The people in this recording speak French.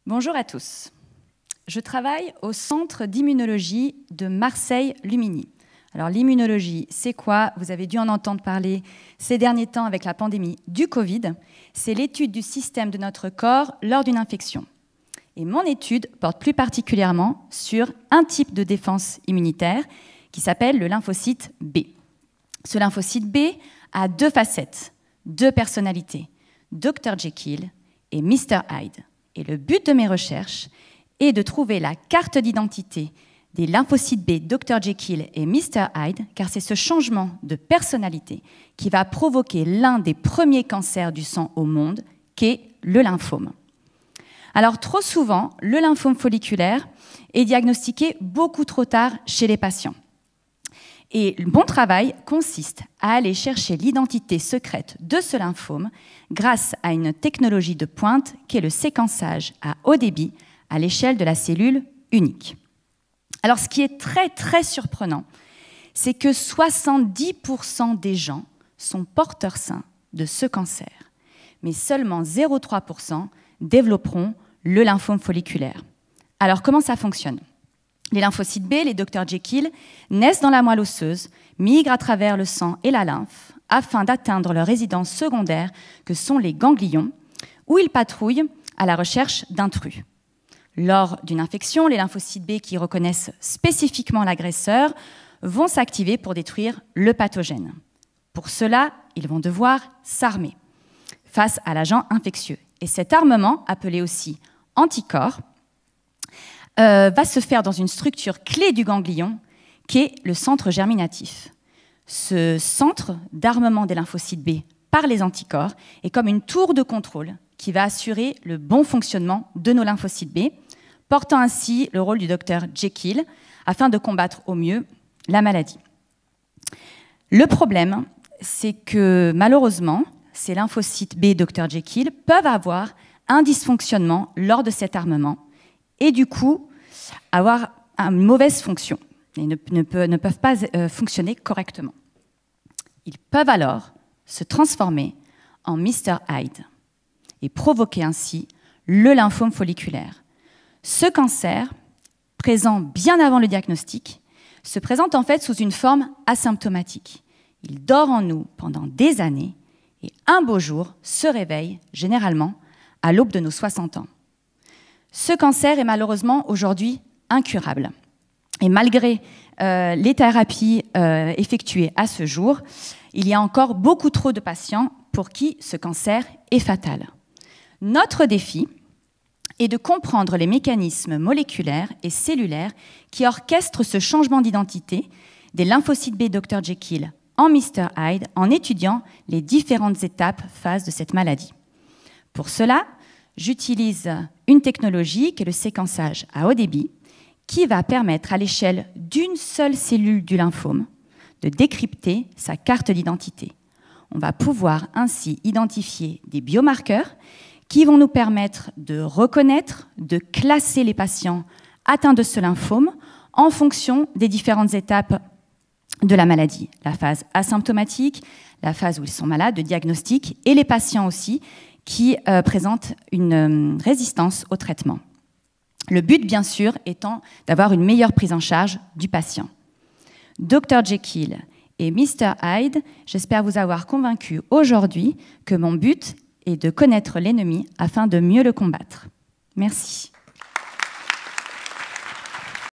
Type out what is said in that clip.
Bonjour à tous. Je travaille au Centre d'immunologie de Marseille-Luminy. Alors l'immunologie, c'est quoi? Vous avez dû en entendre parler ces derniers temps avec la pandémie du Covid. C'est l'étude du système de notre corps lors d'une infection. Et mon étude porte plus particulièrement sur un type de défense immunitaire qui s'appelle le lymphocyte B. Ce lymphocyte B a deux facettes, deux personnalités, Dr Jekyll et Mr Hyde. Et le but de mes recherches est de trouver la carte d'identité des lymphocytes B, Dr Jekyll et Mr Hyde, car c'est ce changement de personnalité qui va provoquer l'un des premiers cancers du sang au monde, qu'est le lymphome. Alors trop souvent, le lymphome folliculaire est diagnostiqué beaucoup trop tard chez les patients. Et mon travail consiste à aller chercher l'identité secrète de ce lymphome grâce à une technologie de pointe qui est le séquençage à haut débit à l'échelle de la cellule unique. Alors ce qui est très surprenant, c'est que 70% des gens sont porteurs sains de ce cancer, mais seulement 0,3% développeront le lymphome folliculaire. Alors comment ça fonctionne ? Les lymphocytes B, les Dr Jekyll, naissent dans la moelle osseuse, migrent à travers le sang et la lymphe afin d'atteindre leur résidence secondaire que sont les ganglions, où ils patrouillent à la recherche d'intrus. Lors d'une infection, les lymphocytes B qui reconnaissent spécifiquement l'agresseur vont s'activer pour détruire le pathogène. Pour cela, ils vont devoir s'armer face à l'agent infectieux. Et cet armement, appelé aussi anticorps, va se faire dans une structure clé du ganglion, qui est le centre germinatif. Ce centre d'armement des lymphocytes B par les anticorps est comme une tour de contrôle qui va assurer le bon fonctionnement de nos lymphocytes B, portant ainsi le rôle du Dr Jekyll afin de combattre au mieux la maladie. Le problème, c'est que malheureusement, ces lymphocytes B Dr Jekyll peuvent avoir un dysfonctionnement lors de cet armement et du coup avoir une mauvaise fonction et ne peuvent pas fonctionner correctement. Ils peuvent alors se transformer en Mr Hyde et provoquer ainsi le lymphome folliculaire. Ce cancer, présent bien avant le diagnostic, se présente en fait sous une forme asymptomatique. Il dort en nous pendant des années et un beau jour se réveille, généralement, à l'aube de nos 60 ans. Ce cancer est malheureusement aujourd'hui incurable. Et malgré les thérapies effectuées à ce jour, il y a encore beaucoup trop de patients pour qui ce cancer est fatal. Notre défi est de comprendre les mécanismes moléculaires et cellulaires qui orchestrent ce changement d'identité des lymphocytes B Dr Jekyll en Mr Hyde en étudiant les différentes étapes, phases de cette maladie. Pour cela, j'utilise une technologie qui est le séquençage à haut débit qui va permettre à l'échelle d'une seule cellule du lymphome de décrypter sa carte d'identité. On va pouvoir ainsi identifier des biomarqueurs qui vont nous permettre de reconnaître, de classer les patients atteints de ce lymphome en fonction des différentes étapes de la maladie. La phase asymptomatique, la phase où ils sont malades, de diagnostic, et les patients aussi qui présentent une résistance au traitement. Le but, bien sûr, étant d'avoir une meilleure prise en charge du patient. Dr Jekyll et Mr Hyde, j'espère vous avoir convaincu aujourd'hui que mon but est de connaître l'ennemi afin de mieux le combattre. Merci.